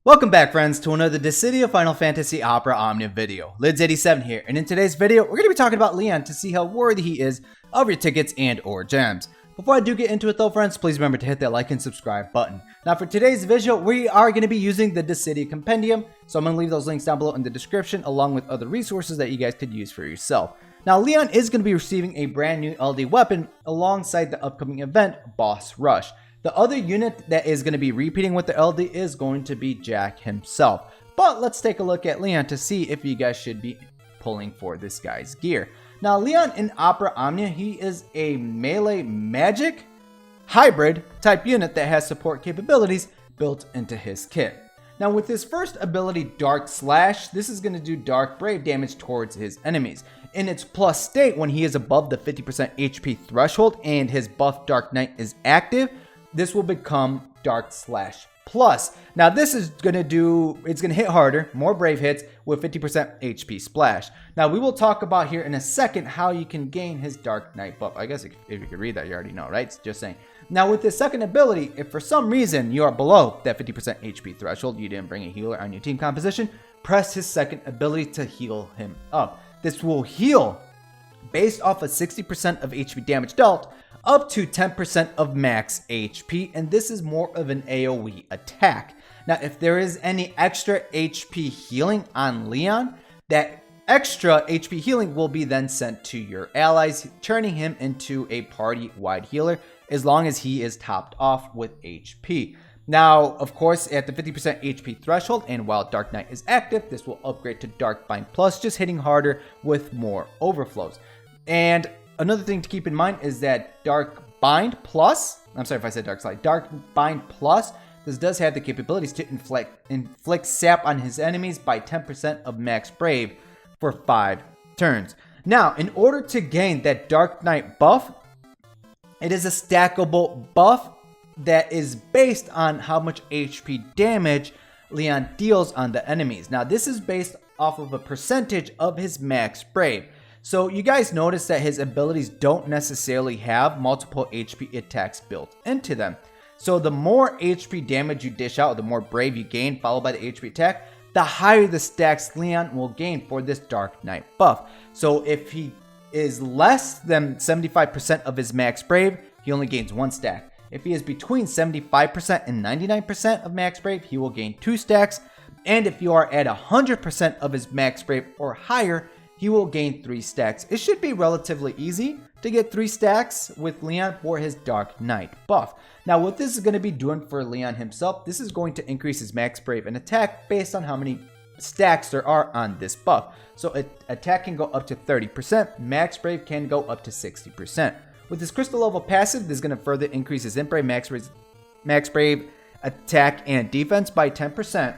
Welcome back, friends, to another Dissidia Final Fantasy Opera Omnia video. Lids87 here, and in today's video, we're going to be talking about Leon to see how worthy he is of your tickets and or gems. Before I do get into it though, friends, please remember to hit that like and subscribe button. Now for today's video, we are going to be using the Dissidia Compendium, so I'm going to leave those links down below in the description along with other resources that you guys could use for yourself. Now Leon is going to be receiving a brand new LD weapon alongside the upcoming event, Boss Rush. The other unit that is going to be repeating with the LD is going to be Jack himself. But let's take a look at Leon to see if you guys should be pulling for this guy's gear. Now Leon in Opera Omnia, he is a melee magic hybrid type unit that has support capabilities built into his kit. Now with his first ability, Dark Slash, this is going to do Dark Brave damage towards his enemies. In its plus state, when he is above the 50% HP threshold and his buff Dark Knight is active, this will become Dark Slash Plus. Now this is going to hit harder, more brave hits with 50% HP splash. Now we will talk about here in a second how you can gain his Dark Knight buff. I guess if you could read that, you already know, right? Just saying. Now with this second ability, if for some reason you are below that 50% HP threshold, you didn't bring a healer on your team composition, press his second ability to heal him up. This will heal based off of 60% of HP damage dealt, up to 10% of max HP, and this is more of an AoE attack. Now, if there is any extra HP healing on Leon, that extra HP healing will be then sent to your allies, turning him into a party-wide healer as long as he is topped off with HP. Now, of course, at the 50% HP threshold, and while Dark Knight is active, this will upgrade to Dark Bind Plus, just hitting harder with more overflows. And another thing to keep in mind is that Dark Bind Plus, I'm sorry if I said Dark Slide, Dark Bind Plus, this does have the capabilities to inflict sap on his enemies by 10% of max brave for 5 turns. Now, in order to gain that Dark Knight buff, it is a stackable buff that is based on how much HP damage Leon deals on the enemies. Now, this is based off of a percentage of his max brave. So you guys notice that his abilities don't necessarily have multiple HP attacks built into them. So the more HP damage you dish out, the more brave you gain, followed by the HP attack, the higher the stacks Leon will gain for this Dark Knight buff. So if he is less than 75% of his max brave, he only gains 1 stack. If he is between 75% and 99% of max brave, he will gain 2 stacks. And if you are at 100% of his max brave or higher, he will gain 3 stacks. It should be relatively easy to get 3 stacks with Leon for his Dark Knight buff. Now what this is going to be doing for Leon himself, this is going to increase his max brave and attack based on how many stacks there are on this buff. So attack can go up to 30%, max brave can go up to 60%. With his crystal level passive, this is going to further increase his Imp Brave, max brave, attack, and defense by 10%.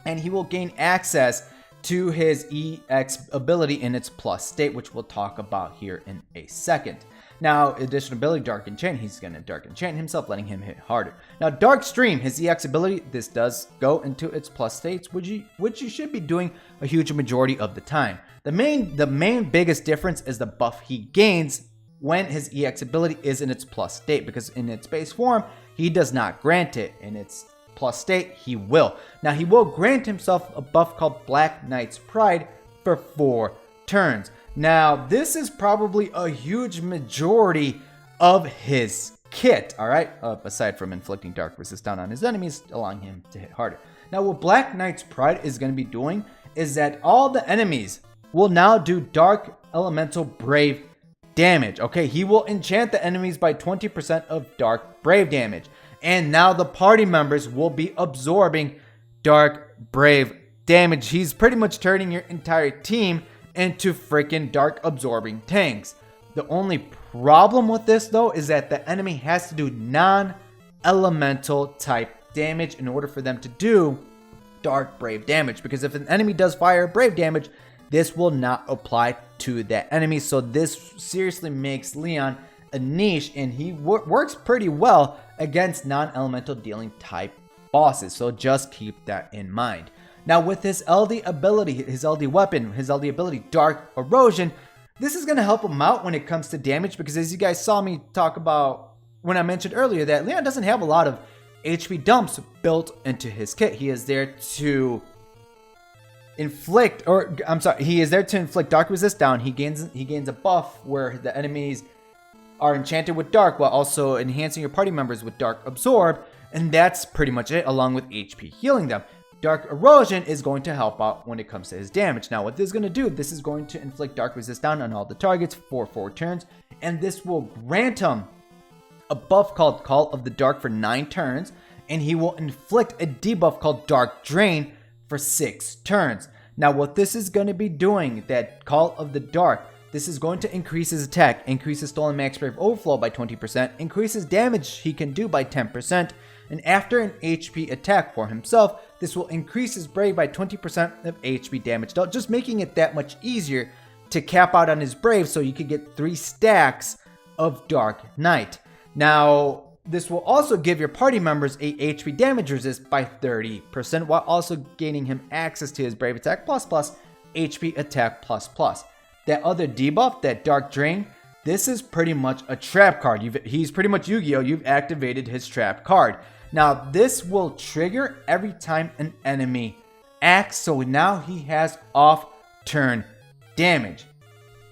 And he will gain access to his EX ability in its plus state, which we'll talk about here in a second. Now, additional ability, Dark Enchant, he's going to Dark Enchant himself, letting him hit harder. Now, Dark Stream, his EX ability, this does go into its plus states, which you should be doing a huge majority of the time. The main biggest difference is the buff he gains when his EX ability is in its plus state, because in its base form, he does not grant it. In its plus state, he will. Now, he will grant himself a buff called Black Knight's Pride for 4 turns. Now, this is probably a huge majority of his kit, all right? Aside from inflicting dark resist down on his enemies, allowing him to hit harder. Now, what Black Knight's Pride is going to be doing is that all the enemies will now do Dark Elemental Brave damage, okay? He will enchant the enemies by 20% of Dark Brave damage. And now the party members will be absorbing Dark Brave damage. He's pretty much turning your entire team into freaking Dark Absorbing tanks. The only problem with this though is that the enemy has to do non-elemental type damage in order for them to do Dark Brave damage. Because if an enemy does fire Brave damage, this will not apply to that enemy. So this seriously makes Leon a niche, and he works pretty well against non-elemental dealing type bosses, so just keep that in mind. Now with his LD ability, his LD weapon, his LD ability, Dark Erosion, this is going to help him out when it comes to damage, because as you guys saw me talk about when I mentioned earlier that Leon doesn't have a lot of HP dumps built into his kit. He is there to inflict, or I'm sorry, he is there to inflict dark resist down. He gains a buff where the enemies are enchanted with dark while also enhancing your party members with dark absorb, and that's pretty much it, along with HP healing them. Dark Erosion is going to help out when it comes to his damage. Now what this is going to do, this is going to inflict dark resist down on all the targets for 4 turns, and this will grant him a buff called Call of the Dark for 9 turns, and he will inflict a debuff called Dark Drain for 6 turns. Now what this is going to be doing, that Call of the Dark, this is going to increase his attack, increase his stolen max brave overflow by 20%, increase his damage he can do by 10%, and after an HP attack for himself, this will increase his brave by 20% of HP damage dealt, just making it that much easier to cap out on his brave so you could get 3 stacks of Dark Knight. Now, this will also give your party members a HP damage resist by 30%, while also gaining him access to his Brave Attack plus HP Attack plus. That other debuff, that Dark Drain, this is pretty much a trap card. He's pretty much Yu-Gi-Oh! You've activated his trap card. Now, this will trigger every time an enemy acts, so now he has off-turn damage.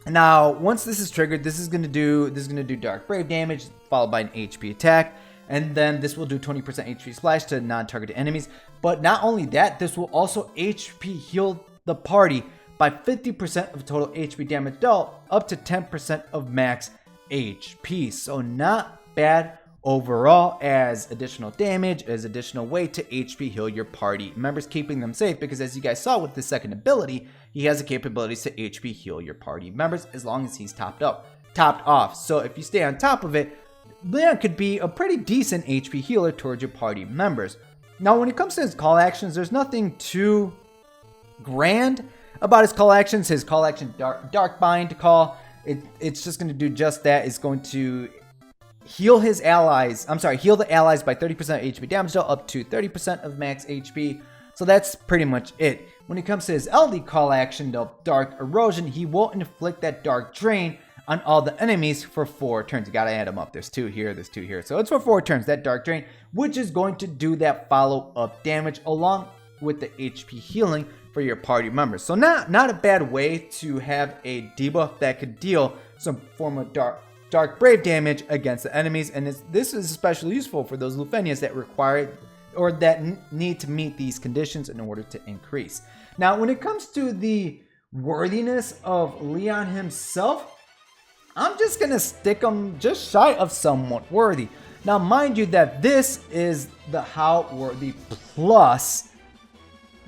Now, once this is triggered, this is gonna do Dark Brave damage, followed by an HP attack, and then this will do 20% HP splash to non-targeted enemies. But not only that, this will also HP heal the party by 50% of total HP damage dealt, up to 10% of max HP. So not bad overall, as additional damage, as additional way to HP heal your party members, keeping them safe, because as you guys saw with the second ability, he has the capabilities to HP heal your party members as long as he's topped off. So if you stay on top of it, Leon could be a pretty decent HP healer towards your party members. Now when it comes to his call actions, there's nothing too grand about his call actions. His call action dark bind call, it's just going to do just that. It's going to heal the allies by 30% HP damage dealt, up to 30% of max HP. So that's pretty much it. When it comes to his LD call action, the Dark Erosion, he will inflict that Dark Drain on all the enemies for 4 turns. You gotta add them up. There's 2 here, there's 2 here. So it's for 4 turns, that Dark Drain, which is going to do that follow-up damage along with the HP healing for your party members. So not a bad way to have a debuff that could deal some form of dark brave damage against the enemies, and this is especially useful for those Lufenias that require or that need to meet these conditions in order to increase. Now, when it comes to the worthiness of Leon himself, I'm just gonna stick him just shy of somewhat worthy. Now, mind you that this is the How Worthy Plus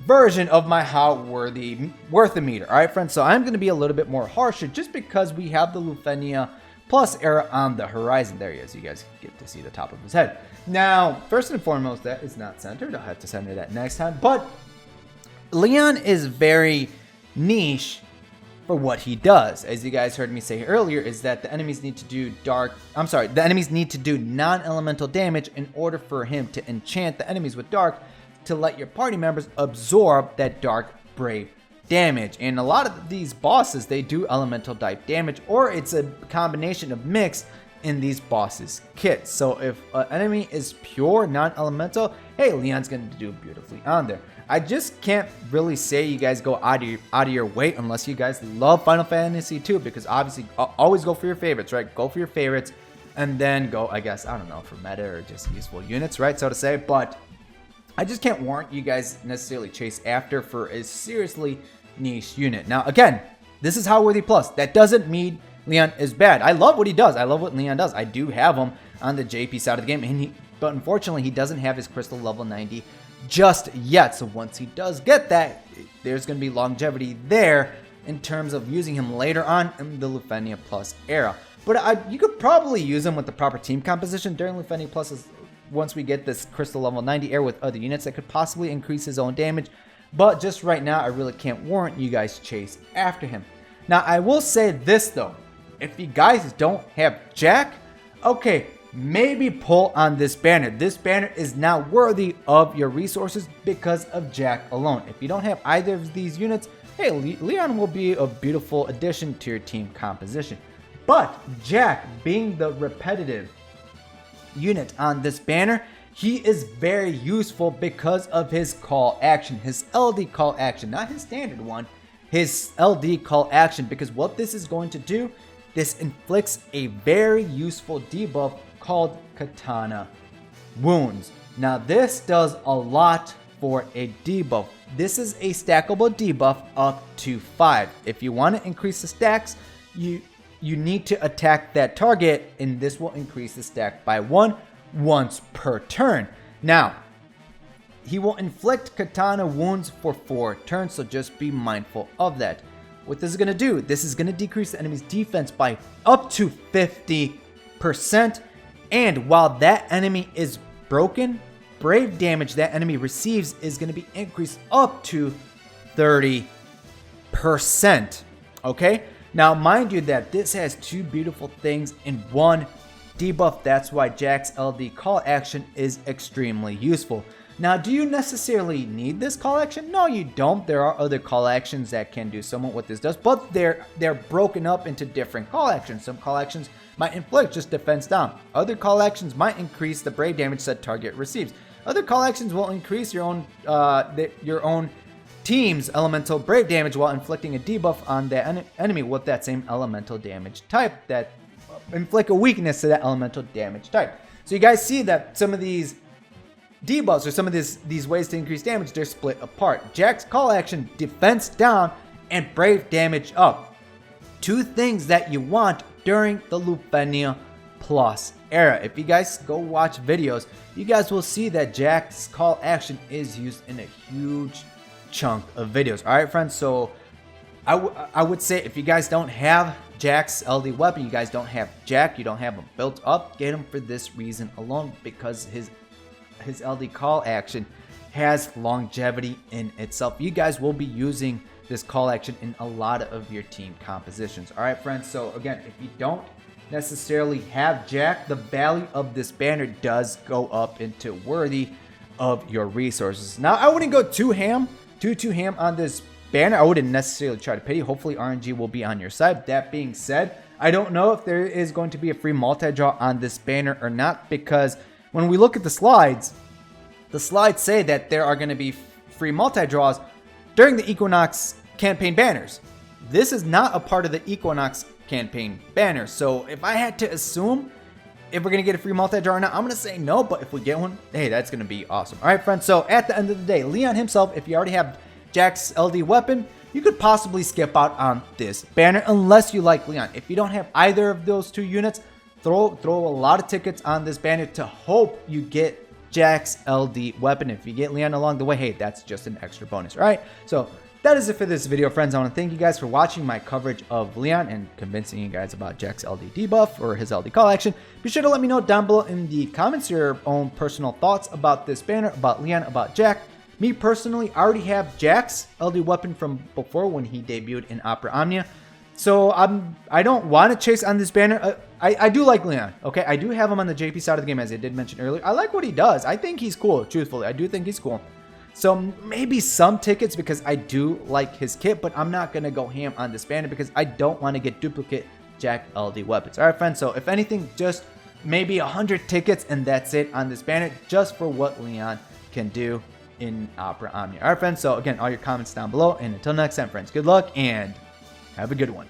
version of my How Worthy Worthometer. All right, friends. So I'm gonna be a little bit more harsher just because we have the Lufenia Plus era on the horizon. There he is. You guys get to see the top of his head. Now, first and foremost, that is not centered. I'll have to center that next time. But Leon is very niche for what he does. As you guys heard me say earlier, is that the enemies need to do non-elemental damage in order for him to enchant the enemies with dark to let your party members absorb that dark brave damage. And a lot of these bosses, they do elemental type damage, or it's a combination of mix in these bosses kits. So if an enemy is pure non-elemental, hey, Leon's gonna do beautifully on there. I just can't really say you guys go out of your way unless you guys love Final Fantasy 2, because obviously always go for your favorites, right? Go for your favorites and then go, I guess, I don't know, for meta or just useful units, right? So to say, but I just can't warrant you guys necessarily chase after for a seriously niche unit. Now, again, this is How Worthy Plus. That doesn't mean Leon is bad. I love what he does. I love what Leon does. I do have him on the JP side of the game, but unfortunately, he doesn't have his Crystal level 90 just yet. So once he does get that, there's going to be longevity there in terms of using him later on in the Lufenia Plus era. But you could probably use him with the proper team composition during Lufenia Plus once we get this Crystal level 90 era with other units that could possibly increase his own damage. But just right now, I really can't warrant you guys chase after him. Now, I will say this though. If you guys don't have Jack, okay, maybe pull on this banner. This banner is now worthy of your resources because of Jack alone. If you don't have either of these units, hey, Leon will be a beautiful addition to your team composition. But Jack, being the repetitive unit on this banner, he is very useful because of his call action, his LD call action, not his standard one, his LD call action, because what this is going to do, this inflicts a very useful debuff called Katana Wounds. Now this does a lot for a debuff. This is a stackable debuff up to 5. If you want to increase the stacks, you need to attack that target, and this will increase the stack by 1 once per turn. Now, he will inflict Katana Wounds for 4 turns, so just be mindful of that. What this is going to do, this is going to decrease the enemy's defense by up to 50%, and while that enemy is broken, brave damage that enemy receives is going to be increased up to 30%. Okay? Now, mind you that this has 2 beautiful things in one debuff. That's why Jack's LD call action is extremely useful. Now, do you necessarily need this call action? No, you don't. There are other call actions that can do somewhat what this does, but they're broken up into different call actions. Some call actions might inflict just defense down. Other call actions might increase the brave damage that target receives. Other call actions will increase your own team's elemental brave damage while inflicting a debuff on the enemy with that same elemental damage type, that inflict a weakness to that elemental damage type. So you guys see that some of these debuffs or some of these ways to increase damage, they're split apart. Jack's call action, defense down and brave damage up. 2 things that you want during the Lufenia Plus era. If you guys go watch videos, you guys will see that Jack's call action is used in a huge chunk of videos. All right, friends. So I would say if you guys don't have Jack's LD weapon, you guys don't have Jack, you don't have him built up, get him for this reason alone, because his LD call action has longevity in itself. You guys will be using this call action in a lot of your team compositions. All right, friends. So again, if you don't necessarily have Jack, the value of this banner does go up into worthy of your resources. Now, I wouldn't go too ham on this banner. I wouldn't necessarily try to pity. Hopefully RNG will be on your side. That being said, I don't know if there is going to be a free multi-draw on this banner or not, because when we look at the slides say that there are going to be free multi-draws during the Equinox campaign banners. This is not a part of the Equinox campaign banner. So if I had to assume if we're going to get a free multi-draw or not, I'm going to say no, but if we get one, hey, that's going to be awesome. All right, friends, so at the end of the day, Leon himself, if you already have Jack's LD weapon, you could possibly skip out on this banner unless you like Leon. If you don't have either of those 2 units, throw a lot of tickets on this banner to hope you get Jack's LD weapon. If you get Leon along the way, hey, that's just an extra bonus. All right, so that is it for this video, friends. I want to thank you guys for watching my coverage of Leon and convincing you guys about Jack's LD debuff or his LD call action. Be sure to let me know down below in the comments your own personal thoughts about this banner, about Leon, about Jack. Me personally, I already have Jack's LD weapon from before when he debuted in Opera Omnia. So I don't want to chase on this banner. I do like Leon, okay? I do have him on the JP side of the game, as I did mention earlier. I like what he does. I think he's cool, truthfully. I do think he's cool. So maybe some tickets because I do like his kit, but I'm not going to go ham on this banner because I don't want to get duplicate Jack LD weapons. All right, friends. So if anything, just maybe 100 tickets and that's it on this banner, just for what Leon can do in Opera Omnia. All right, friends. So again, all your comments down below. And until next time, friends, good luck and have a good one.